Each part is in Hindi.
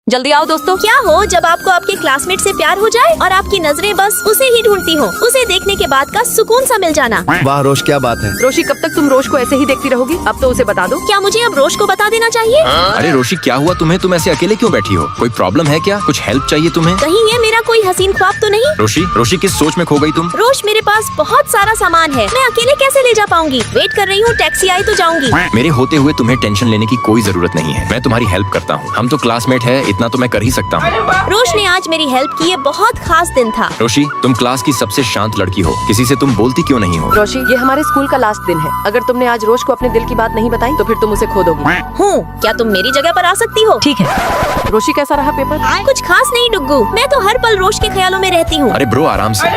जल्दी आओ दोस्तों। क्या हो जब आपको आपके क्लासमेट से प्यार हो जाए और आपकी नजरें बस उसे ही ढूंढती हो, उसे देखने के बाद का सुकून सा मिल जाना। वाह रोश, क्या बात है। रोशी, कब तक तुम रोश को ऐसे ही देखती रहोगी? अब तो उसे बता दो। क्या मुझे अब रोश को बता देना चाहिए? अरे रोशी, क्या हुआ तुम्हें? तुम ऐसे अकेले क्यों बैठी हो? कोई प्रॉब्लम है क्या? कुछ हेल्प चाहिए तुम्हें? कहीं ये मेरा कोई हसीन ख्वाब तो नहीं? रोशी, रोशी किस सोच में खो गई तुम? रोश, मेरे पास बहुत सारा सामान है, मैं अकेले कैसे ले जा पाऊंगी? वेट कर रही हूँ, टैक्सी आई तो जाऊंगी। मेरे होते हुए तुम्हें टेंशन लेने की कोई जरूरत नहीं है, मैं तुम्हारी हेल्प करता हूँ। हम तो क्लासमेट है, इतना तो मैं कर ही सकता हूँ। रोश ने आज मेरी हेल्प की, ये बहुत खास दिन था। रोशी, तुम क्लास की सबसे शांत लड़की हो, किसी से तुम बोलती क्यों नहीं हो? रोशी, ये हमारे स्कूल का लास्ट दिन है। अगर तुमने आज रोश को अपने दिल की बात नहीं बताई तो फिर तुम उसे खो दोगी। हूँ, क्या तुम मेरी जगह पर आ सकती हो? ठीक है। रोशी, कैसा रहा पेपर? कुछ खास नहीं डुग्गू, मैं तो हर पल रोश के ख्यालों में रहती हूँ। अरे ब्रो, आराम से।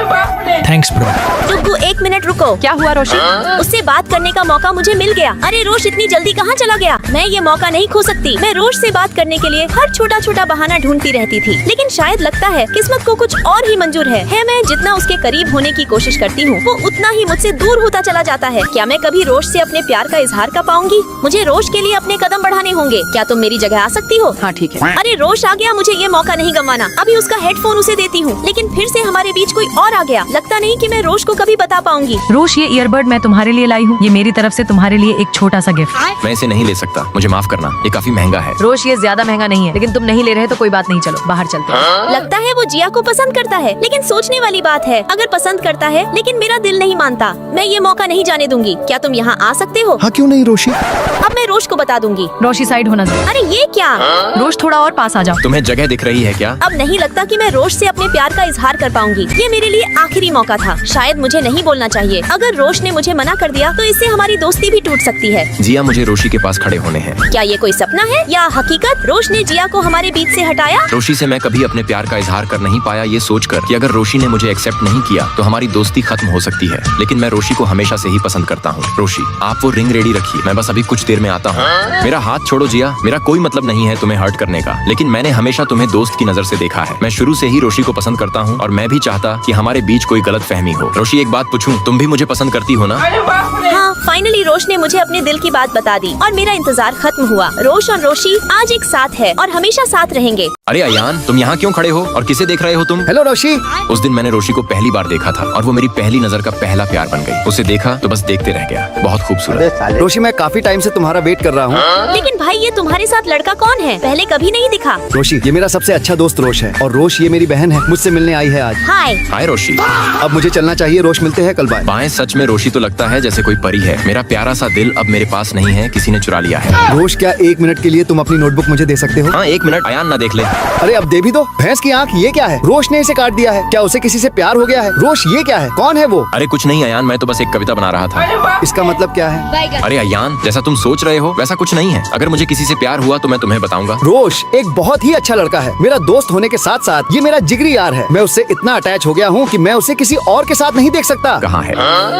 Thanks bro. डुग्गू, एक मिनट रुको। क्या हुआ रोशी? उससे बात करने का मौका मुझे मिल गया। अरे रोश इतनी जल्दी कहाँ चला गया? मैं ये मौका नहीं खो सकती। मैं रोश से बात करने के लिए हर छोटा छोटा बहाना ढूंढती रहती थी, लेकिन शायद लगता है किस्मत को कुछ और ही मंजूर है। मैं जितना उसके करीब होने की कोशिश करती हूँ, वो उतना ही मुझसे दूर होता चला जाता है। क्या मैं कभी रोश से अपने प्यार का इजहार कर पाऊंगी? मुझे रोश के लिए अपने कदम बढ़ाने होंगे। क्या तुम मेरी जगह आ सकती हो? हाँ ठीक है। अरे रोश आ गया, मुझे ये मौका नहीं गंवाना। अभी उसका हेडफोन उसे देती हूँ, लेकिन फिर से हमारे बीच कोई और आ गया। लगता नहीं कि मैं रोश को कभी बता पाऊंगी। रोश, ये ईयरबड मैं तुम्हारे लिए लाई हूँ। ये मेरी तरफ से तुम्हारे लिए एक छोटा सा गिफ्ट। मैं इसे नहीं ले सकता, मुझे माफ करना, ये काफी महंगा है। रोश, ये ज्यादा महंगा नहीं है, लेकिन तुम नहीं ले रहे तो कोई बात नहीं, चलो बाहर चलते हैं। लगता है वो जिया को पसंद करता है, लेकिन सोचने वाली बात है, अगर पसंद करता है लेकिन मेरा दिल नहीं मानता, मैं ये मौका नहीं जाने दूंगी। क्या तुम यहाँ आ सकते हो? हाँ क्यों नहीं रोशी। अब मैं रोश को बता दूंगी। रोशी, साइड होना जरा। अरे ये क्या? रोश, थोड़ा और पास आ जाओ। तुम्हें जगह दिख रही है क्या? अब नहीं लगता कि मैं रोश से अपने प्यार का इजहार कर पाऊंगी। ये मेरे लिए आखिरी मौका था, शायद मुझे नहीं बोलना चाहिए। अगर रोश ने मुझे मना कर दिया तो इससे हमारी दोस्ती भी टूट सकती है। जिया, मुझे रोशी के पास खड़े होने हैं। क्या ये कोई सपना है या हकीकत? रोश ने जिया को हमारे बीच से हटाया। रोशी से मैं कभी अपने प्यार का इजहार कर नहीं पाया, ये सोचकर कि अगर रोशी ने मुझे एक्सेप्ट नहीं किया तो हमारी दोस्ती खत्म हो सकती है, लेकिन मैं रोशी को हमेशा से ही पसंद करता हूँ। रोशी, आप वो रिंग रेडी रखिए, मैं बस अभी कुछ देर में आता हूँ। मेरा हाथ छोड़ो जिया, मेरा कोई मतलब नहीं है तुम्हें हर्ट करने का, लेकिन मैंने हमेशा तुम्हें दोस्त की नजर से देखा है। मैं शुरू से ही रोशी को पसंद करता हूँ और मैं भी चाहता कि हमारे बीच कोई गलत फहमी हो। रोशी, एक बात पूछूं, तुम भी मुझे पसंद करती हो ना? हाँ, फाइनली रोश ने मुझे अपने दिल की बात बता दी और मेरा इंतजार खत्म हुआ। रोश और रोशी आज एक साथ है और हमेशा साथ रहेंगे। अरे अयान, तुम यहाँ क्यों खड़े हो और किसे देख रहे हो तुम? हेलो रोशी। उस दिन मैंने रोशी को पहली बार देखा था और वो मेरी पहली नजर का पहला प्यार बन गई। उसे देखा तो बस देखते रह गया, बहुत खूबसूरत। रोशी, मैं काफी टाइम से तुम्हारा वेट कर रहा हूँ। लेकिन भाई, ये तुम्हारे साथ लड़का कौन है? पहले कभी नहीं दिखा। रोशी, ये मेरा सबसे अच्छा दोस्त रोश है और रोश ये मेरी बहन है, मुझसे मिलने आई है आज। हाय। हाय रोशी। अब मुझे चलना चाहिए, रोश मिलते हैं कल। बाय बाएं, सच में रोशी तो लगता है जैसे कोई परी है। मेरा प्यारा सा दिल अब मेरे पास नहीं है, किसी ने चुरा लिया है। रोश, क्या 1 मिनट के लिए तुम अपनी नोटबुक मुझे दे सकते हो? हाँ 1 मिनट, अयान ना देख ले। अरे अब दे भी दो। भैंस की आंख, ये क्या है? रोश ने इसे काट दिया है। क्या उसे किसी से प्यार हो गया है? रोश, ये क्या है? कौन है वो? अरे कुछ नहीं अयान, मैं तो बस एक कविता बना रहा था। इसका मतलब क्या है? अरे अयान, जैसा तुम सोच रहे हो वैसा कुछ नहीं है। अगर मुझे किसी से प्यार हुआ तो मैं तुम्हें बताऊंगा। रोश एक बहुत ही अच्छा लड़का है, मेरा दोस्त होने के साथ साथ ये मेरा जिगरी यार है। मैं उससे इतना अटैच हो गया हूँ कि मैं उसे किसी और के साथ नहीं देख सकता। कहाँ है?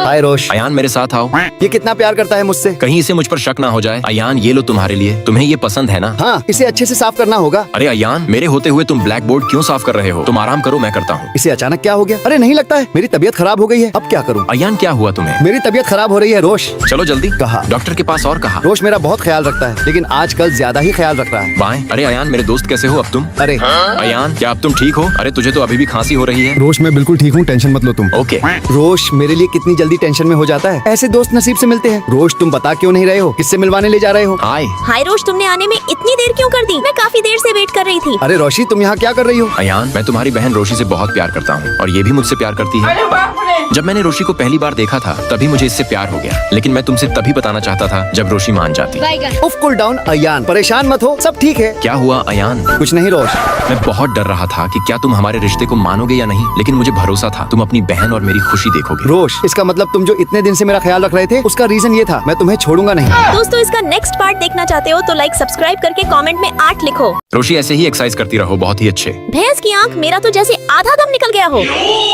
हाय रोश। अयान, मेरे साथ आओ। ये कितना प्यार करता है मुझसे। कहीं इसे मुझ पर शक ना हो जाए। अयान, ये लो तुम्हारे लिए, तुम्हें ये पसंद है ना? हाँ, इसे अच्छे से साफ करना होगा। अरे अयान, मेरे होते हुए तुम ब्लैक बोर्ड क्यों साफ कर रहे हो? तुम आराम करो, मैं करता हूँ। इसे अचानक क्या हो गया? अरे नहीं लगता है, मेरी तबीयत खराब हो गई है। अब क्या करूँ? अयान, क्या हुआ तुम्हें? मेरी तबीयत खराब हो रही है रोश। चलो जल्दी। कहा? डॉक्टर के पास। और कहा? रोश मेरा बहुत ख्याल रखता है, लेकिन आजकल ज्यादा ही ख्याल रख रहा है। बाएं। अरे अयान, मेरे दोस्त कैसे हो अब तुम? अरे अयान, क्या अब तुम ठीक हो? अरे तुझे तो अभी भी खांसी हो रही है। रोश, मैं बिल्कुल ठीक हूँ, टेंशन मत लो तुम। ओके। रोश मेरे लिए कितनी जल्दी टेंशन में हो जाता है। ऐसे दोस्त नसीब से मिलते हैं। रोश, तुम बता क्यों नहीं रहे हो? किससे मिलवाने ले जा रहे हो? हाय। हाय रोश, तुमने आने में इतनी देर क्यों कर दी? मैं काफी देर से वेट कर रही थी। अरे रोशी, तुम यहाँ क्या कर रही हो? अयान, मैं तुम्हारी बहन रोशी से बहुत प्यार करता हूँ और ये भी मुझसे प्यार करती है। जब मैंने रोशी को पहली बार देखा था तभी मुझे इससे प्यार हो गया, लेकिन मैं तुमसे तभी बताना चाहता था जब रोशी मान जाती। उफ, कूल डाउन अयान, परेशान मत हो, सब ठीक है। क्या हुआ अयान? कुछ नहीं रोश। मैं बहुत डर रहा था कि क्या तुम हमारे रिश्ते को मानोगे या नहीं, लेकिन मुझे भरोसा था तुम अपनी बहन और मेरी खुशी देखोगे। रोश, इसका मतलब तुम जो इतने दिन से मेरा ख्याल रख रहे थे उसका रीजन ये था। मैं तुम्हें छोड़ूंगा नहीं। दोस्तों, इसका नेक्स्ट पार्ट देखना चाहते हो तो लाइक सब्सक्राइब करके कमेंट में 8 लिखो। रोशी, ऐसे ही एक्सरसाइज करती रहो, बहुत ही अच्छे। भैंस की आंख, मेरा तो जैसे आधा दम निकल गया हो।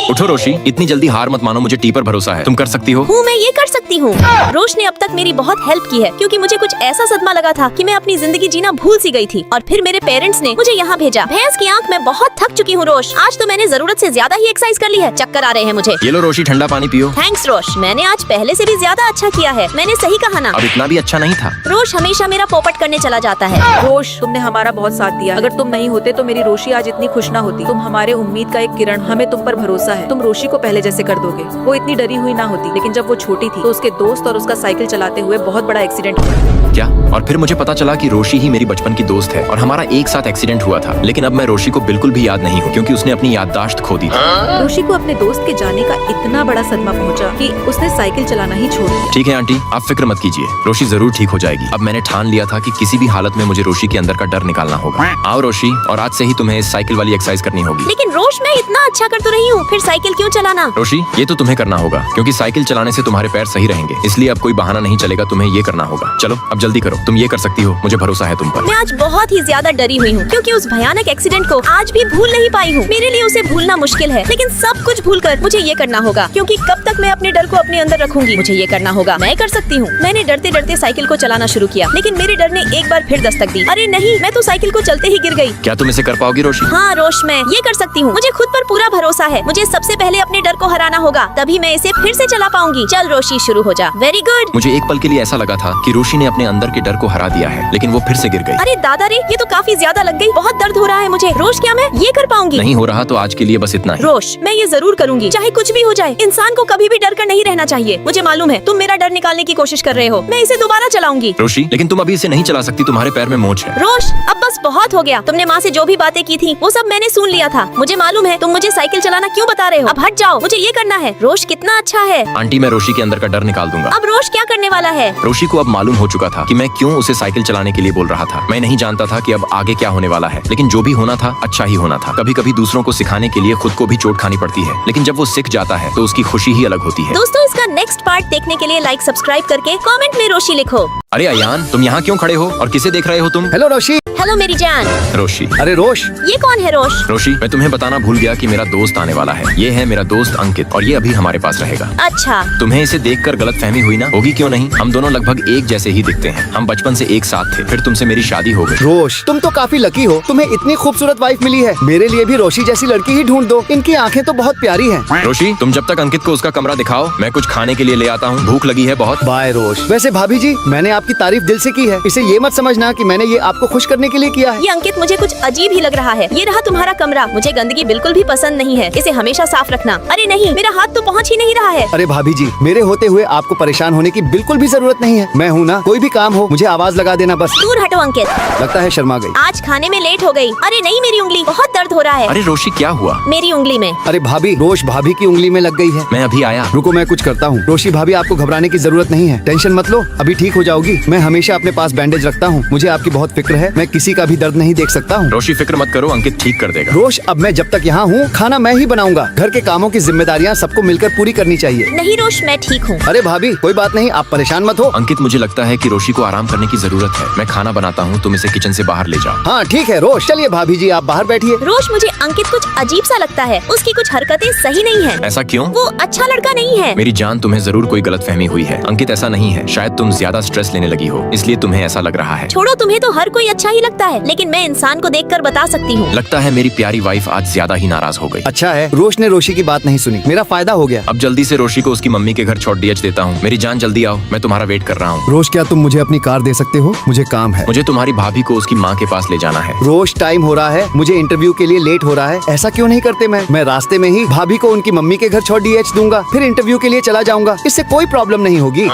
उठो रोशी, इतनी जल्दी हार मत मानो, मुझे टी पर भरोसा है, तुम कर सकती हो। मैं ये कर सकती हूँ। रोश ने अब तक मेरी बहुत हेल्प की है, क्योंकि मुझे कुछ ऐसा सदमा लगा था कि मैं अपनी जिंदगी जीना भूल सी गई थी और फिर मेरे पेरेंट्स ने मुझे यहाँ भेजा। भैंस की आंख, मैं बहुत थक चुकी हूँ रोश। आज तो मैंने जरूरत से ज्यादा ही एक्सरसाइज कर ली है, चक्कर आ रहे हैं मुझे। ये लो रोशी, ठंडा पानी पियो। थैंक्स रोश, मैंने आज पहले से भी ज्यादा अच्छा अच्छा किया है, मैंने सही कहा ना। अब इतना भी अच्छा नहीं था। रोश हमेशा मेरा पोपट करने चला जाता है। रोश, तुमने हमारा बहुत साथ दिया। अगर तुम नहीं होते तो मेरी रोशी आज इतनी खुश ना होती। तुम हमारे उम्मीद का एक किरण, हमें तुम पर भरोसा है। तुम रोशी को पहले जैसे कर दोगे। वो इतनी डरी हुई ना होती, लेकिन जब वो छोटी थी तो उसके दोस्त और उसका साइकिल चलाते हुए बहुत बड़ा एक्सीडेंट हुआ। क्या? और फिर मुझे पता चला कि रोशी ही मेरी बचपन की दोस्त है और हमारा एक साथ एक्सीडेंट हुआ था। लेकिन अब मैं रोशी को बिल्कुल भी याद नहीं हूँ क्योंकि उसने अपनी याददाश्त खो दी थी। रोशी को अपने दोस्त के जाने का इतना बड़ा सदमा पहुंचा कि उसने साइकिल चलाना ही छोड़ दिया। ठीक है आंटी, आप फिक्र मत कीजिए, रोशी जरूर ठीक हो जाएगी। अब मैंने ठान लिया था कि किसी भी हालत में मुझे रोशी के अंदर का डर निकालना होगा। आओ रोशी, और आज से ही तुम्हें इस साइकिल वाली एक्सरसाइज करनी होगी। लेकिन रोश, मैं इतना अच्छा कर तो रही हूँ, फिर साइकिल क्यों चलाना? रोशी, ये तो तुम्हें करना होगा क्योंकि साइकिल चलाने से तुम्हारे पैर सही रहेंगे, इसलिए अब कोई बहाना नहीं चलेगा, तुम्हें ये करना होगा। चलो अब जल्दी करो, तुम ये कर सकती हो, मुझे भरोसा है तुम पर। मैं आज बहुत ही ज्यादा डरी हुई हूँ क्योंकि उस भयानक एक्सीडेंट को आज भी भूल नहीं पाई हूँ। मेरे लिए उसे भूलना मुश्किल है, लेकिन सब कुछ भूलकर मुझे ये करना होगा क्योंकि कब तक मैं अपने डर को अपने अंदर रखूंगी। मुझे ये करना होगा, मैं कर सकती हूँ। मैंने डरते डरते साइकिल को चलाना शुरू किया, लेकिन मेरे डर ने एक बार फिर दस्तक दी। अरे नहीं, मैं तो साइकिल को चलते ही गिर गई। क्या तुम इसे कर पाओगी रोशी? हाँ रोश, मैं ये कर सकती हूँ। मुझे खुद पर पूरा भरोसा है। मुझे सबसे पहले अपने डर को हराना होगा, तभी मैं इसे फिर से चला पाऊंगी। चल रोशी, शुरू हो जा। Very good. मुझे एक पल के लिए ऐसा लगा था कि रोशी ने अपने अंदर के डर को हरा दिया है, लेकिन वो फिर से गिर गई। अरे दादा रे, ये तो काफी ज्यादा लग गई। बहुत दर्द हो रहा है मुझे। रोश, क्या मैं ये कर पाऊंगी? नहीं हो रहा तो आज के लिए बस इतना ही। रोश, मैं ये जरूर करूंगी, चाहे कुछ भी हो जाए। इंसान को कभी भी डर कर नहीं रहना चाहिए। मुझे मालूम है तुम मेरा डर निकालने की कोशिश कर रहे हो। मैं इसे दोबारा चलाऊंगी। रोशी, लेकिन तुम अभी इसे नहीं चला सकती, तुम्हारे पैर में मोच है। रोश, अब बस बहुत हो गया। तुमने माँ से जो भी बातें की थी वो सब मैंने सुन लिया था। मुझे मालूम है तुम मुझे साइकिल चलाना क्यों बता रहे हो। अब हट जाओ, मुझे ये करना है। रोश कितना अच्छा है। आंटी, मैं रोशी के अंदर का डर निकाल दूंगा। अब रोश क्या करने वाला है? रोशी को अब मालूम हो चुका था कि मैं क्यों उसे साइकिल चलाने के लिए बोल रहा था। मैं नहीं जानता था कि अब आगे क्या होने वाला है, लेकिन जो भी होना था अच्छा ही होना था। कभी कभी दूसरों को सिखाने के लिए खुद को भी चोट खानी पड़ती है, लेकिन जब वो सीख जाता है तो उसकी खुशी ही अलग होती है। दोस्तों, इसका नेक्स्ट पार्ट देखने के लिए लाइक सब्सक्राइब करके कमेंट में रोशी लिखो। अरे अयान, तुम यहाँ क्यों खड़े हो और किसे देख रहे हो तुम? हेलो रोशी। हेलो मेरी जान। रोशी। अरे रोश, ये कौन है रोश? रोशी, मैं तुम्हें बताना भूल गया कि मेरा दोस्त आने वाला है। ये है मेरा दोस्त अंकित और ये अभी हमारे पास रहेगा। अच्छा, तुम्हें इसे देखकर गलतफहमी हुई ना? होगी क्यों नहीं, हम दोनों लगभग एक जैसे ही दिखते हैं। हम बचपन से एक साथ थे, फिर तुमसे मेरी शादी हो गई। रोश, तुम तो काफी लकी हो, तुम्हें इतनी खूबसूरत वाइफ मिली है। मेरे लिए भी रोशी जैसी लड़की ही ढूंढ दो। इनकी आंखें तो बहुत प्यारी हैं। रोशी, तुम जब तक अंकित को उसका कमरा दिखाओ, मैं कुछ खाने के लिए ले आता हूँ, भूख लगी है बहुत। बाय रोश। वैसे भाभी जी, मैंने आपकी तारीफ दिल से की है। इसे ये मत समझना कि मैंने ये आपको खुश करने के लिए किया है। ये अंकित मुझे कुछ अजीब ही लग रहा है। ये रहा तुम्हारा कमरा। मुझे गंदगी बिल्कुल भी पसंद नहीं है, इसे हमेशा साफ रखना। अरे नहीं, मेरा हाथ तो पहुँच ही नहीं रहा है। अरे भाभी जी, मेरे होते हुए आपको परेशान होने की बिल्कुल भी जरूरत नहीं है। मैं हूँ ना, कोई भी काम हो मुझे आवाज लगा देना बस। दूर हटो अंकित। लगता है शर्मा गई। आज खाने में लेट हो गई। अरे नहीं, मेरी उंगली बहुत दर्द हो रहा है। अरे रोशी, क्या हुआ? मेरी उंगली में। अरे भाभी, रोश भाभी की उंगली में लग गई है। मैं अभी आया। रुको, मैं कुछ करता हूँ। रोशी भाभी, आपको घबराने की जरूरत नहीं है, टेंशन मत लो, अभी ठीक हो जाओगी। मैं हमेशा अपने पास बैंडेज रखता हूँ, मुझे आपकी बहुत फिक्र है। मैं किसी का भी दर्द नहीं देख सकता हूँ। रोशी, फिक्र मत करो, अंकित ठीक कर देगा। रोश, अब मैं जब तक यहाँ हूँ खाना मैं ही बनाऊंगा। घर के कामों की जिम्मेदारियाँ सबको मिलकर पूरी करनी चाहिए। नहीं रोश, मैं ठीक हूँ। अरे भाभी, कोई बात नहीं, आप परेशान मत हो। अंकित, मुझे लगता है कि रोशी को आराम करने की जरूरत है। मैं खाना बनाता हूँ, तुम इसे किचन से बाहर ले जाओ। हाँ ठीक है रोश, चलिए भाभी जी आप बाहर बैठिए। रोश, मुझे अंकित कुछ अजीब सा लगता है। उसकी कुछ हरकतें सही नहीं है। ऐसा क्यों? वो अच्छा लड़का नहीं है। मेरी जान, तुम्हें जरूर कोई गलतफहमी हुई है। अंकित ऐसा नहीं है, शायद तुम ज्यादा स्ट्रेस लेने लगी हो, इसलिए तुम्हें ऐसा लग रहा है। छोड़ो, तुम्हें तो हर कोई अच्छा ही लगता है, लेकिन मैं इंसान को देखकर बता सकती हूँ। लगता है मेरी प्यारी वाइफ आज ज्यादा ही नाराज हो गई। अच्छा है, रोश ने रोशी की बात नहीं सुनी, मेरा फायदा हो गया। अब जल्दी से रोशी को उसकी मम्मी के घर छोड़ डीएच देता हूँ। मेरी जान जल्दी आओ, मैं तुम्हारा वेट कर रहा हूँ। रोश, क्या तुम मुझे अपनी कार दे सकते हो? मुझे काम है। मुझे तुम्हारी भाभी को उसकी माँ के पास ले जाना है। रोश, टाइम हो रहा है, मुझे इंटरव्यू के लिए लेट हो रहा है। ऐसा क्यों नहीं करते? मैं रास्ते में ही भाभी को उनकी मम्मी के घर छोड़ डीएच दूंगा, फिर इंटरव्यू के लिए चला जाऊंगा। इससे कोई प्रॉब्लम नहीं होगी।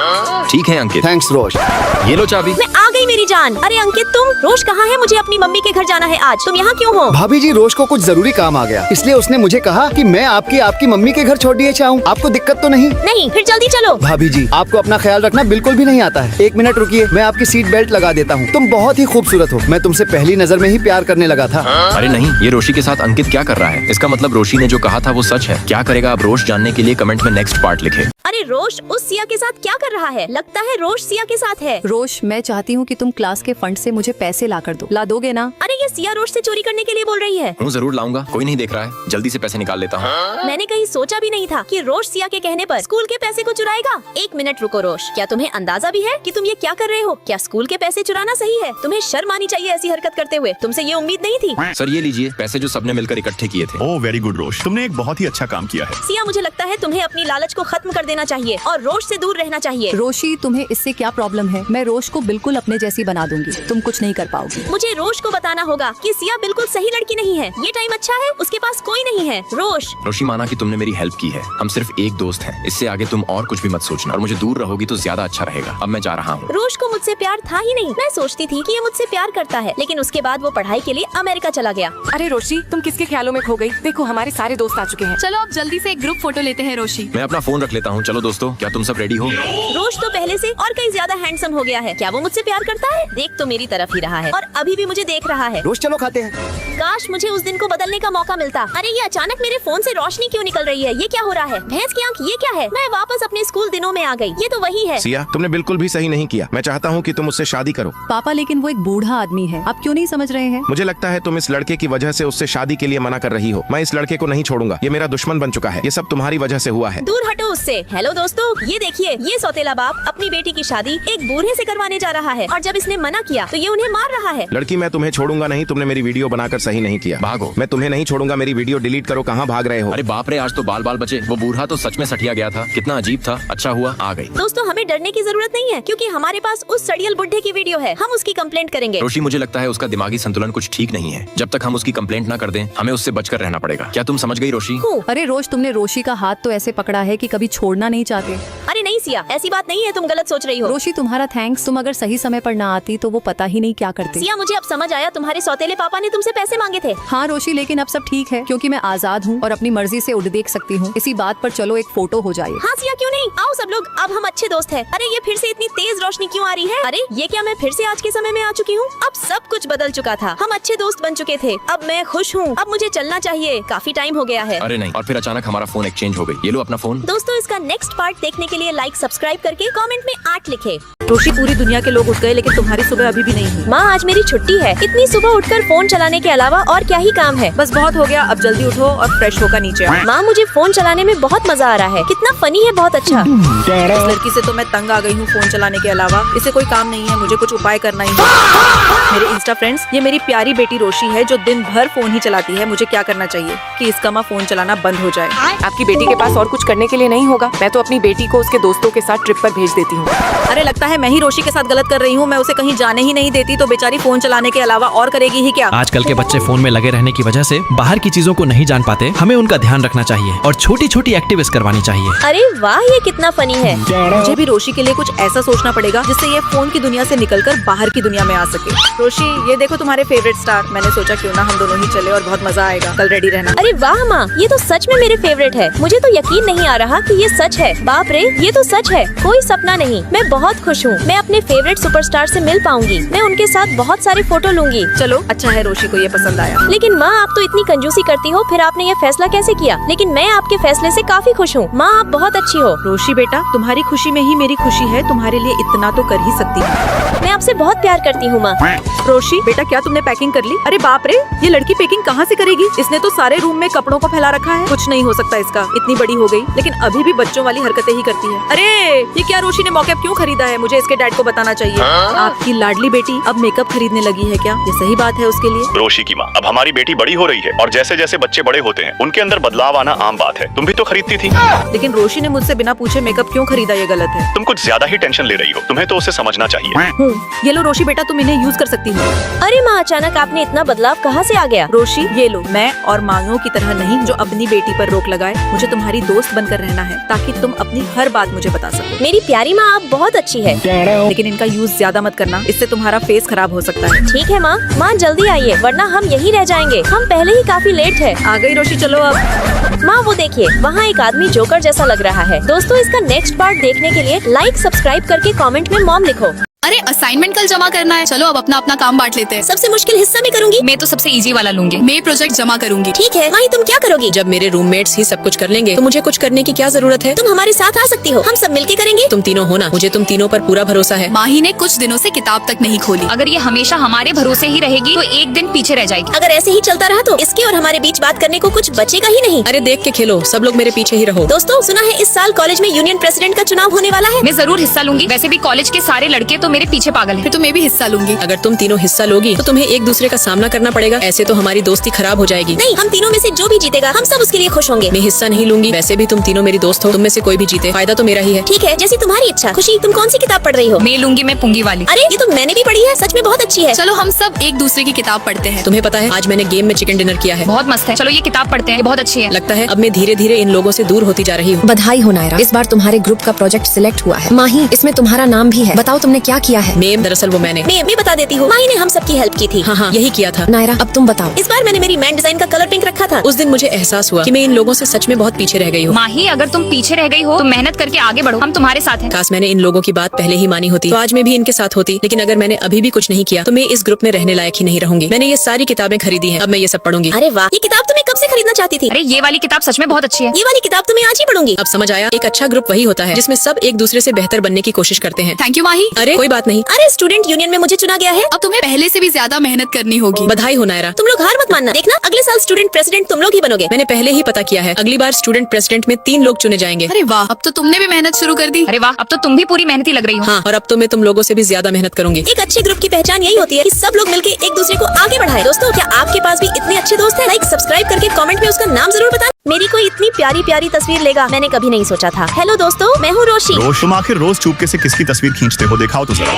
ठीक है अंकित। थैंक्स रोश। ये लो चाबी। मैं आ गई मेरी जान। अरे अंकित, तुम? रोश कहाँ है? मुझे अपनी मम्मी के घर जाना है आज। तुम यहाँ क्यों हो? भाभी जी, रोश को कुछ जरूरी काम आ गया, इसलिए उसने मुझे कहा कि मैं आपकी मम्मी के घर छोड़ डीएच आऊँ। आपको दिक्कत तो नहीं? नहीं, फिर जल्दी चलो। भाभी जी, आपको अपना ख्याल रखना बिल्कुल भी नहीं आता है। एक मिनट रुकिए, मैं आपकी सीट बेल्ट लगा देता हूँ। तुम बहुत ही खूबसूरत हो, मैं तुमसे पहली नजर में ही प्यार करने लगा था। अरे नहीं, ये रोशी के साथ अंकित क्या कर रहा है? इसका मतलब रोशी ने जो कहा था वो सच है। क्या करेगा अब रोश? जानने के लिए कमेंट में नेक्स्ट पार्ट लिखे। अरे रोश उस सिया के साथ क्या कर रहा है? लगता है रोश सिया के साथ है। रोश, मैं चाहती हूँ कि तुम क्लास के फंड से मुझे पैसे ला कर दो। ला दोगे ना? अरे ये सिया रोश से चोरी करने के लिए बोल रही है। हूँ, जरूर लाऊंगा, कोई नहीं देख रहा है। जल्दी से पैसे निकाल लेता हूँ। मैंने कहीं सोचा भी नहीं था कि रोश सिया के कहने पर स्कूल के पैसे को चुराएगा। एक मिनट रुको रोश, क्या तुम्हें अंदाजा भी है कि तुम ये क्या कर रहे हो? क्या स्कूल के पैसे चुराना सही है? तुम्हें शर्म आनी चाहिए ऐसी हरकत करते हुए। तुमसे ये उम्मीद नहीं थी। सर ये लीजिए पैसे जो सबने मिलकर इकट्ठे किए थे। ओह वेरी गुड रोश, तुमने एक बहुत ही अच्छा काम किया है। सिया, मुझे लगता है तुम्हें अपनी लालच को खत्म कर देना देना चाहिए और रोश से दूर रहना चाहिए। रोशी, तुम्हें इससे क्या प्रॉब्लम है? मैं रोश को बिल्कुल अपने जैसी बना दूंगी, तुम कुछ नहीं कर पाओगी। मुझे रोश को बताना होगा कि सिया बिल्कुल सही लड़की नहीं है। ये टाइम अच्छा है, उसके पास कोई नहीं है। रोशी, माना कि तुमने मेरी हेल्प की है, हम सिर्फ एक दोस्त हैं। इससे आगे तुम और कुछ भी मत सोचना और मुझे दूर रहोगी तो ज्यादा अच्छा रहेगा। अब मैं जा रहा हूँ। रोश को मुझसे प्यार था ही नहीं। मैं सोचती थी कि ये मुझसे प्यार करता है, लेकिन उसके बाद वो पढ़ाई के लिए अमेरिका चला गया। अरे रोशी, तुम किसके ख्यालों में खो गई? देखो हमारे सारे दोस्त आ चुके हैं। चलो अब जल्दी से एक ग्रुप फोटो लेते हैं। रोशी, मैं अपना फोन रख लेता हूँ। चलो दोस्तों, क्या तुम सब रेडी हो? रोश तो पहले से और कहीं ज्यादा हैंडसम हो गया है। क्या वो मुझसे प्यार करता है? देख तो मेरी तरफ ही रहा है और अभी भी मुझे देख रहा है। रोज चलो खाते हैं। काश मुझे उस दिन को बदलने का मौका मिलता। अरे ये अचानक मेरे फोन से रोशनी क्यों निकल रही है? ये क्या हो रहा है? भैंस की आंख, ये क्या है? मैं वापस अपने स्कूल दिनों में आ गई। ये तो वही है। सिया, तुमने बिल्कुल भी सही नहीं किया। मैं चाहता हूँ कि तुम उससे शादी करो। पापा लेकिन वो एक बूढ़ा आदमी है, आप क्यों नहीं समझ रहे हैं? मुझे लगता है तुम इस लड़के की वजह से उससे शादी के लिए मना कर रही हो। मैं इस लड़के को नहीं छोड़ूंगा। ये मेरा दुश्मन बन चुका है। ये सब तुम्हारी वजह से हुआ है। दूर हटो उससे। हेलो दोस्तों, ये देखिए, ये सौतेला बाप अपनी बेटी की शादी एक बूढ़े से करवाने जा रहा है और जब इसने मना किया तो ये उन्हें मार रहा है। लड़की, मैं तुम्हें छोड़ूंगा नहीं। तुमने मेरी वीडियो बनाकर सही नहीं किया। भागो। मैं तुम्हें नहीं छोड़ूंगा। मेरी वीडियो डिलीट करो। कहाँ भाग रहे हो? अरे बाप रे, आज तो बाल बाल बचे। वो बूढ़ा तो सच में सठिया गया था। कितना अजीब था। अच्छा हुआ आ गई। दोस्तों, हमें डरने की जरूरत नहीं है क्योंकि हमारे पास उस सड़ियल बुढ़े की वीडियो है। हम उसकी कंप्लेंट करेंगे। रोशी, मुझे लगता है उसका दिमागी संतुलन कुछ ठीक नहीं है। जब तक हम उसकी कंप्लेंट ना कर दें, हमें उससे बचकर रहना पड़ेगा। क्या तुम समझ गई रोशी? अरे रोज, तुमने रोशी का हाथ तो ऐसे पकड़ा है कि कभी छोड़ना नहीं चाहते। अरे नहीं सिया, ऐसी बात नहीं है, तुम गलत सोच रही हो। रोशी, तुम्हारा थैंक्स। तुम अगर सही समय पर ना आती तो वो पता ही नहीं क्या करते। सिया, मुझे अब समझ आया, तुम्हारे सौतेले पापा ने तुमसे पैसे मांगे थे। हाँ रोशी, लेकिन अब सब ठीक है क्योंकि मैं आजाद हूँ और अपनी मर्जी से उड़ देख सकती हूँ। इसी बात पर चलो एक फोटो हो जाए। हाँ सिया, क्यों नहीं, आओ सब लोग, अब हम अच्छे दोस्त हैं। अरे ये फिर से इतनी तेज रोशनी क्यों आ रही है? अरे ये क्या मैं फिर से आज के समय में आ चुकी हूँ? अब सब कुछ बदल चुका था। हम अच्छे दोस्त बन चुके थे। अब मैं खुश हूँ। अब मुझे चलना चाहिए, काफी टाइम हो गया है। अरे नहीं, और फिर अचानक हमारा फोन एक्सचेंज हो गई। ये लो अपना फोन। दोस्तों, इसका नेक्स्ट पार्ट देखने के लिए लाइक सब्सक्राइब करके कमेंट में 8 लिखे। रोशी, पूरी दुनिया के लोग उठ गए लेकिन तुम्हारी सुबह अभी भी नहीं हुई। माँ, आज मेरी छुट्टी है। इतनी सुबह उठकर फोन चलाने के अलावा और क्या ही काम है। बस बहुत हो गया, अब जल्दी उठो और फ्रेश होकर नीचे आओ। माँ, मुझे फोन चलाने में बहुत मजा आ रहा है। कितना फनी है, बहुत अच्छा। इस लड़की से तो मैं तंग आ गई हूँ फोन चलाने के अलावा। इसे कोई काम नहीं है, मुझे कुछ उपाय करना ही है। मेरे इंस्टा फ्रेंड्स, ये मेरी प्यारी बेटी रोशी है जो दिन भर फोन ही चलाती है। मुझे क्या करना चाहिए कि इसका माँ फोन चलाना बंद हो जाए? आपकी बेटी के पास और कुछ करने के लिए नहीं होगा। मैं तो अपनी बेटी को उसके दोस्तों के साथ ट्रिप पर भेज देती हूँ। अरे लगता है मैं ही रोशी के साथ गलत कर रही हूँ। मैं उसे कहीं जाने ही नहीं देती तो बेचारी फोन चलाने के अलावा और करेगी ही क्या? आजकल के बच्चे फोन में लगे रहने की वजह से बाहर की चीजों को नहीं जान पाते। हमें उनका ध्यान रखना चाहिए और छोटी छोटी एक्टिविटीज करवानी चाहिए। अरे वाह, ये कितना फनी है। मुझे भी रोशी के लिए कुछ ऐसा सोचना पड़ेगा जिससे ये फोन की दुनिया से निकलकर बाहर की दुनिया में आ सके। रोशी, ये देखो तुम्हारे फेवरेट स्टार। मैंने सोचा क्यों ना हम दोनों ही चले और बहुत मजा आएगा। कल रेडी रहना। अरे वाह माँ, ये तो सच में मेरे फेवरेट है। मुझे तो यकीन नहीं आ रहा कि ये सच है। बाप रे, ये तो सच है, कोई सपना नहीं। मैं बहुत खुश हूँ। मैं अपने फेवरेट सुपरस्टार से मिल पाऊंगी। मैं उनके साथ बहुत सारे फोटो लूंगी। चलो, अच्छा है रोशी को ये पसंद आया। लेकिन माँ, आप तो इतनी कंजूसी करती हो, फिर आपने ये फैसला कैसे किया? लेकिन मैं आपके फैसले से काफी खुश हूँ। माँ, आप बहुत अच्छी हो। रोशी बेटा, तुम्हारी खुशी में ही मेरी खुशी है। तुम्हारे लिए इतना तो कर ही सकती हूँ। मैं आपसे बहुत प्यार करती हूँ माँ। रोशी बेटा, क्या तुमने पैकिंग कर ली? अरे बाप रे, ये लड़की पैकिंग कहाँ से करेगी? इसने तो सारे रूम में कपड़ों को फैला रखा है। कुछ नहीं हो सकता इसका, इतनी बड़ी हो गई लेकिन अभी भी बच्चों वाली हरकतें ही करती है। अरे ये क्या, रोशी ने मॉकअप क्यों खरीदा है? मुझे इसके डैड को बताना चाहिए। आपकी लाडली बेटी अब मेकअप खरीदने लगी है क्या? ये सही बात है उसके लिए? रोशी की माँ, अब हमारी बेटी बड़ी हो रही है और जैसे जैसे बच्चे बड़े होते हैं उनके अंदर बदलाव आना आम बात है। तुम भी तो खरीदती थी। लेकिन रोशी ने मुझसे बिना पूछे मेकअप क्यों खरीदा? ये गलत है। तुम कुछ ज्यादा ही टेंशन ले रही हो। तुम्हें तो उसे समझना चाहिए। ये लो रोशी बेटा, तुम इन्हें यूज कर सकती हो। अरे माँ, अचानक आपने इतना बदलाव कहाँ से आ गया? रोशी ये लो, मैं और मांगों की तरह नहीं जो अपनी बेटी पर रोक लगाए। मुझे तुम्हारी दोस्त बनकर रहना है ताकि तुम अपनी हर बात मुझे बता सको। मेरी प्यारी माँ, आप बहुत अच्छी है। लेकिन इनका यूज ज्यादा मत करना, इससे तुम्हारा फेस खराब हो सकता है। ठीक है माँ। माँ जल्दी आइए वरना हम यहीं रह जाएंगे। हम पहले ही काफी लेट है। आ गई रोशी, चलो अब। माँ वो देखिए, वहाँ एक आदमी जोकर जैसा लग रहा है। दोस्तों, इसका नेक्स्ट पार्ट देखने के लिए लाइक सब्सक्राइब करके कमेंट में मॉम लिखो। अरे असाइनमेंट कल जमा करना है। चलो अब अपना अपना काम बांट लेते हैं। सबसे मुश्किल हिस्सा मैं करूंगी। मैं तो सबसे इजी वाला लूंगी। मैं प्रोजेक्ट जमा करूंगी। ठीक है माही, तुम क्या करोगी? जब मेरे रूममेट्स ही सब कुछ कर लेंगे तो मुझे कुछ करने की क्या जरूरत है? तुम हमारे साथ आ सकती हो, हम सब मिलके करेंगे। तुम तीनों हो ना, मुझे तुम तीनों पर पूरा भरोसा है। माही ने कुछ दिनों से किताब तक नहीं खोली। अगर ये हमेशा हमारे भरोसे ही रहेगी तो एक दिन पीछे रह जाएगी। अगर ऐसे ही चलता रहा तो इसके और हमारे बीच बात करने को कुछ बचेगा ही नहीं। अरे देख के खेलो, सब लोग मेरे पीछे ही रहो। दोस्तों, सुना है इस साल कॉलेज में यूनियन प्रेसिडेंट का चुनाव होने वाला है। मैं जरूर हिस्सा लूंगी। वैसे भी कॉलेज के सारे लड़के तो मेरे पीछे पागल है। फिर तो मैं भी हिस्सा लूंगी। अगर तुम तीनों हिस्सा लोगी तो तुम्हें एक दूसरे का सामना करना पड़ेगा। ऐसे तो हमारी दोस्ती खराब हो जाएगी। नहीं, हम तीनों में से जो भी जीतेगा हम सब उसके लिए खुश होंगे। मैं हिस्सा नहीं लूंगी। वैसे भी तुम तीनों मेरी दोस्त हो, तुम में से कोई भी जीते फायदा तो मेरा ही है। ठीक है, जैसी तुम्हारी इच्छा। खुशी, तुम कौन सी किताब पढ़ रही हो? मैं लूंगी मैं पुंगी वाली। अरे ये तो मैंने भी पढ़ी है, सच में बहुत अच्छी है। चलो हम सब एक दूसरे की किताब पढ़ते हैं। तुम्हें पता है आज मैंने गेम में चिकन डिनर किया है। बहुत मस्त है। चलो ये किताब पढ़ते हैं, ये बहुत अच्छी है। लगता है अब मैं धीरे धीरे इन लोगों से दूर होती जा रही हूँ। बधाई हो नायरा, इस बार तुम्हारे ग्रुप का प्रोजेक्ट सिलेक्ट हुआ है। माही, इसमें तुम्हारा नाम भी है। बताओ तुमने क्या किया है? नेम दरअसल वो मैंने मैं बता देती हूँ। माही ने हम सबकी हेल्प की थी। हाँ, यही किया था। नायरा अब तुम बताओ। इस बार मैंने मेरी मैन डिजाइन का कलर पिंक रखा था। उस दिन मुझे एहसास हुआ कि मैं इन लोगों से सच में बहुत पीछे रह गई हूँ। माही, अगर तुम पीछे रह गई हो तो मेहनत करके आगे बढ़ो, हम तुम्हारे साथ हैं। काश मैंने इन लोगों की बात पहले ही मानी होती तो आज मैं भी इनके साथ होती। लेकिन अगर मैंने अभी भी कुछ नहीं किया तो मैं इस ग्रुप में रहने लायक ही नहीं रहूंगी। मैंने ये सारी किताबें खरीदी हैं, अब मैं ये सब पढ़ूंगी। अरे वाह, ये किताब तो मैं कब से खरीदना चाहती थी। अरे ये वाली किताब सच में बहुत अच्छी है। ये वाली किताब तो मैं आज ही पढ़ूंगी। अब समझ आया, एक अच्छा ग्रुप वही होता है जिसमें सब एक दूसरे से बेहतर बनने की कोशिश करते हैं। थैंक यू माही। अरे कोई बात नहीं। अरे स्टूडेंट यूनियन में मुझे चुना गया है। अब तुम्हें पहले से भी ज्यादा मेहनत करनी होगी। बधाई हो नायरा। तुम लोग हार मत मानना, देखना अगले साल स्टूडेंट प्रेसिडेंट तुम लोग ही बनोगे। मैंने पहले ही पता किया है, अगली बार स्टूडेंट प्रेसिडेंट में 3 लोग चुने जाएंगे। अरे वाह, अब तो तुमने भी मेहनत शुरू कर दी। अरे वाह, अब तो तुम भी पूरी मेहनती लग रही हो। हाँ, और अब तो मैं तुम लोगों से भी ज्यादा मेहनत करूंगी। एक अच्छे ग्रुप की पहचान यही होती है कि सब लोग मिलकर एक दूसरे को आगे बढ़ाए। दोस्तों, क्या आपके पास भी इतने अच्छे दोस्त हैं? लाइक सब्सक्राइब करके कमेंट में उसका नाम जरूर बताना। मेरी कोई इतनी प्यारी प्यारी तस्वीर लेगा, मैंने कभी नहीं सोचा था। हेलो दोस्तों, मैं हूँ रोशी। रोश, तुम आखिर रोज चुपके से किसकी तस्वीर खींचते हो? दिखाओ तो जरा।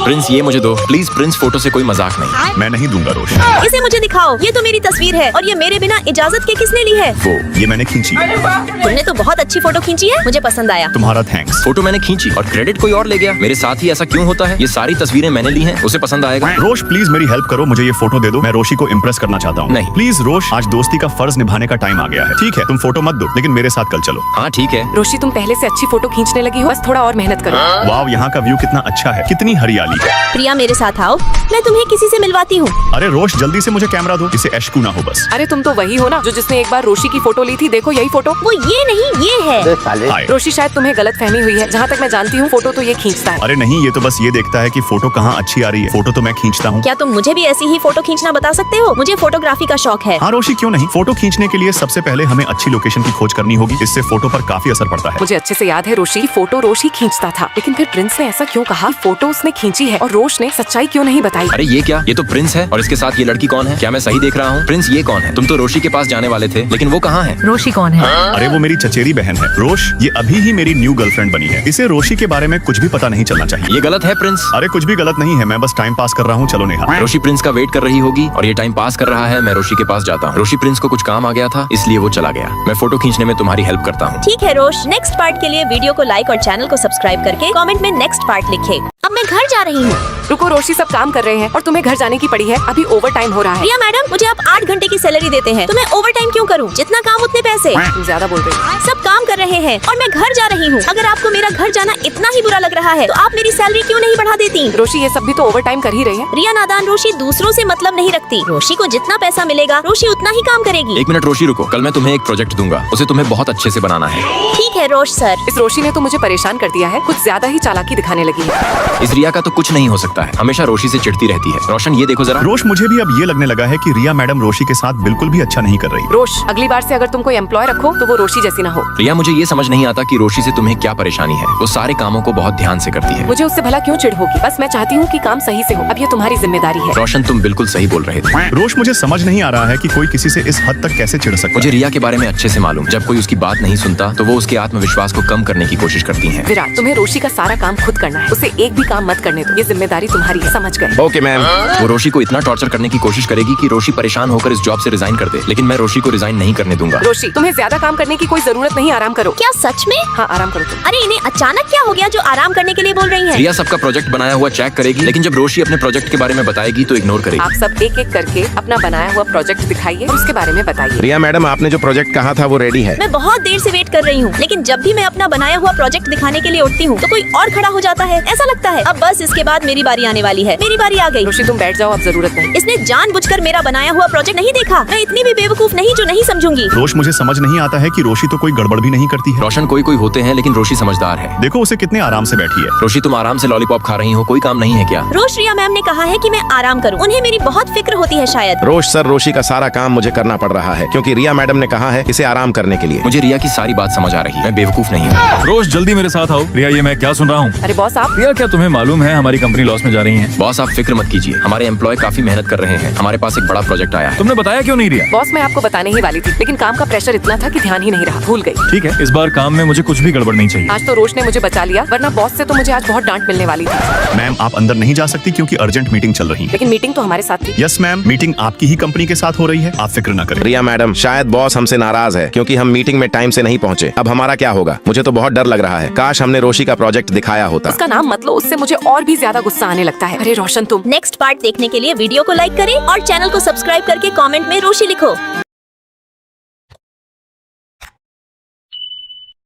प्रिंस ये मुझे दो प्लीज। प्रिंस फोटो से कोई मजाक नहीं। मैं नहीं दूंगा रोश। इसे मुझे दिखाओ। ये तो मेरी तस्वीर है और ये मेरे बिना इजाजत के किसने ली है? वो ये मैंने खींची। तुमने तो बहुत अच्छी फोटो खींची है, मुझे पसंद आया। तुम्हारा थैंक्स। फोटो मैंने खींची और क्रेडिट कोई और ले गया। मेरे साथ ही ऐसा क्यों होता है? ये सारी तस्वीरें मैंने ली हैं, उसे पसंद आएगा। रोश प्लीज मेरी हेल्प करो, मुझे ये फोटो दे दो। मैं रोशी को इम्प्रेस करना चाहता हूँ। नहीं। प्लीज रोश, आज दोस्ती का फर्ज निभाने का टाइम आ गया है। ठीक है, तुम फोटो मत दो, लेकिन मेरे साथ कल चलो। हाँ ठीक है। रोशी, तुम पहले से अच्छी फोटो खींचने लगी हो, बस थोड़ा और मेहनत करो। वाव, यहाँ का व्यू कितना अच्छा है, कितनी हरियाली है। प्रिया मेरे साथ आओ, मैं तुम्हें किसी से मिलवाती हूँ। अरे रोश, जल्दी से मुझे कैमरा दो, इसे एशकू ना हो बस। अरे तुम तो वही हो ना जो जिसने एक बार रोशी की फोटो ली थी। देखो यही फोटो। वो ये नहीं, ये है। हाय। रोशी, शायद तुम्हें गलत फहमी हुई है। जहाँ तक मैं जानती हूँ फोटो तो ये खींचता है। अरे नहीं, ये तो बस ये देखता है कि फोटो कहाँ अच्छी आ रही है। फोटो तो मैं खींचता हूँ। क्या तुम मुझे भी ऐसी ही फोटो खींचना बता सकते हो? मुझे फोटोग्राफी का शौक है। हाँ रोशी, क्यों नहीं। फोटो खींचने के लिए सबसे पहले हमें अच्छी लोकेशन की खोज करनी होगी, इससे फोटो पर काफी असर पड़ता है। मुझे अच्छे से याद है रोशी की फोटो रोश ही खींचता था, लेकिन फिर प्रिंस ने ऐसा क्यों कहा? फोटो उसने खींची है और रोश ने सच्चाई क्यों नहीं बताई? अरे ये क्या? ये तो प्रिंस है और इसके साथ ये लड़की कौन है? क्या मैं सही देख रहा हूँ? प्रिंस ये कौन है? तुम तो रोशी के पास जाने वाले थे, लेकिन वो कहाँ है? रोशी कौन है? अरे वो मेरी चचेरी बहन है। रोश, ये अभी ही मेरी न्यू गर्लफ्रेंड बनी है। इसे रोशी के बारे में कुछ भी पता नहीं चलना चाहिए। ये गलत है प्रिंस। अरे कुछ भी गलत नहीं है, मैं बस टाइम पास कर रहा हूँ। चलो नेहा। रोशी प्रिंस का वेट कर रही होगी और ये टाइम पास कर रहा है। मैं रोशी के पास जाता हूँ। रोशी प्रिंस को कुछ काम आ गया था, इसलिए वो चला गया। मैं फोटो खींचने में तुम्हारी हेल्प करता हूँ। ठीक है रोश, नेक्स्ट पार्ट के लिए वीडियो को लाइक और चैनल को सब्सक्राइब करके कमेंट में नेक्स्ट पार्ट लिखे। अब मैं घर जा रही हूँ। रुको रोशी, सब काम कर रहे हैं और तुम्हें घर जाने की पड़ी है। अभी ओवर टाइम हो रहा है। प्रिया मैडम, मुझे आप 8 घंटे की सैलरी देते हैं, तो मैं ओवर टाइम क्यों करूँ? जितना काम उतने पैसे। तुम ज्यादा बोल रही हो। सब काम कर रहे हैं और मैं घर जा रही हूँ। अगर आपको मेरा घर जाना इतना ही बुरा लग रहा है तो आप मेरी सैलरी क्यों नहीं बढ़ा देती? रोशी, ये सब भी तो ओवर टाइम कर ही रही है। प्रिया नादान रोशी दूसरों से मतलब नहीं रखती। रोशी को जितना पैसा मिलेगा रोशी उतना ही काम करेगी। 1 मिनट रोशी रुको, कल मैं तुम्हें एक प्रोजेक्ट दूंगा, उसे तुम्हें बहुत अच्छे से बनाना है। ठीक है रोश सर। इस रोशी ने तो मुझे परेशान कर दिया है, कुछ ज्यादा ही चालाकी दिखाने लगी है। इस रिया का तो कुछ नहीं हो सकता है, हमेशा रोशी से चिढ़ती रहती है। रोशन ये देखो जरा। रोश, मुझे भी अब ये लगने लगा है कि रिया मैडम रोशी के साथ बिल्कुल भी अच्छा नहीं कर रही। रोश, अगली बार से अगर तुम कोई एम्प्लॉय रखो तो वो रोशी जैसी ना हो। रिया, मुझे ये समझ नहीं आता कि रोशी से तुम्हें क्या परेशानी है। वो सारे कामों को बहुत ध्यान से करती है। मुझे उससे भला क्यों चिढ़ होगी? बस मैं चाहती हूँ कि काम सही से हो। अब ये तुम्हारी जिम्मेदारी है। रोशन, तुम बिल्कुल सही बोल रहे थे। रोश, मुझे समझ नहीं आ रहा है कि कोई किसी से इस हद तक कैसे चिढ़ सकता है। मुझे रिया के बारे में अच्छे से मालूम, जब कोई उसकी बात नहीं सुनता तो वो उसके आत्मविश्वास को कम करने की कोशिश करती है। विराट, तुम्हें रोशी का सारा काम खुद करना है, उसे एक भी काम मत करने दो। ये जिम्मेदारी तुम्हारी है, समझ गए? Okay ma'am. वो रोशी को इतना टॉर्चर करने की कोशिश करेगी कि रोशी परेशान होकर इस जॉब से रिजाइन कर दे, लेकिन मैं रोशी को रिजाइन नहीं करने दूंगा। रोशी, तुम्हें ज्यादा काम करने की कोई जरूरत नहीं, आराम करो। क्या सच में? हाँ, आराम करो तुम। अरे इन्हें अचानक क्या हो गया जो आराम करने के लिए बोल रही हैं? रिया सबका प्रोजेक्ट बनाया हुआ चेक करेगी, लेकिन जब रोशी अपने प्रोजेक्ट के बारे में बताएगी तो इग्नोर करेगी। आप सब एक एक करके अपना बनाया हुआ प्रोजेक्ट दिखाइए और उसके बारे में बताइए। रिया मैडम, आपने जो प्रोजेक्ट कहा था वो रेडी है। मैं बहुत देर से वेट कर रही हूँ, लेकिन जब भी मैं अपना बनाया हुआ प्रोजेक्ट दिखाने के लिए उठती हूँ तो कोई और खड़ा हो जाता है। ऐसा लगता है अब बस इसके बाद मेरी बारी आने वाली है। मेरी बारी आ गई। रोशी, तुम बैठ जाओ, अब जरूरत नहीं। इसने जानबूझकर मेरा बनाया हुआ प्रोजेक्ट नहीं देखा। मैं इतनी भी बेवकूफ नहीं जो नहीं समझूंगी। रोश, मुझे समझ नहीं आता है कि रोशी तो कोई गड़बड़ भी नहीं करती है। रोशन, कोई कोई होते हैं लेकिन रोशी समझदार है। देखो उसे कितने आराम से बैठी है। रोशी, तुम आराम से लॉलीपॉप खा रही हो, कोई काम नहीं है क्या? रोश, रिया मैम ने कहा है कि मैं आराम करूं। उन्हें मेरी बहुत फिक्र होती है शायद। रोश सर, रोशी का सारा काम मुझे करना पड़ रहा है क्योंकि रिया मैडम ने कहा कहा है इसे आराम करने के लिए। मुझे रिया की सारी बात समझ आ रही है, मैं बेवकूफ नहीं हूँ। रोज जल्दी मेरे साथ आओ। रिया, ये मैं क्या सुन रहा हूँ? अरे बॉस आप रिया, क्या तुम्हें मालूम है हमारी कंपनी लॉस में जा रही है? बॉस आप फिक्र मत कीजिए, हमारे एम्प्लॉय काफी मेहनत कर रहे हैं। हमारे पास एक बड़ा प्रोजेक्ट आया है। तुमने बताया क्यों नहीं रिया? बॉस मैं आपको बताने ही वाली थी, लेकिन काम का प्रेशर इतना था कि ध्यान ही नहीं रहा, भूल गई। ठीक है, इस बार काम में मुझे कुछ भी गड़बड़ नहीं चाहिए। आज तो रोश ने मुझे बचा लिया, वरना बॉस से तो मुझे आज बहुत डांट मिलने वाली थी। मैम आप अंदर नहीं जा सकती क्योंकि अर्जेंट मीटिंग चल रही है। लेकिन मीटिंग तो हमारे साथ थी। यस मैम, मीटिंग आपकी ही कंपनी के साथ हो रही है, आप फिक्र न करें। रिया मैडम, शायद बॉस हमसे नाराज है क्योंकि हम मीटिंग में टाइम से नहीं पहुंचे। अब हमारा क्या होगा? मुझे तो बहुत डर लग रहा है। काश हमने रोशी का प्रोजेक्ट दिखाया होता। उसका नाम मत लो, उससे मुझे और भी ज्यादा गुस्सा आने लगता है। अरे रोशन तुम। नेक्स्ट पार्ट देखने के लिए वीडियो को लाइक करें और चैनल को सब्सक्राइब करके कमेंट में रोशी लिखो।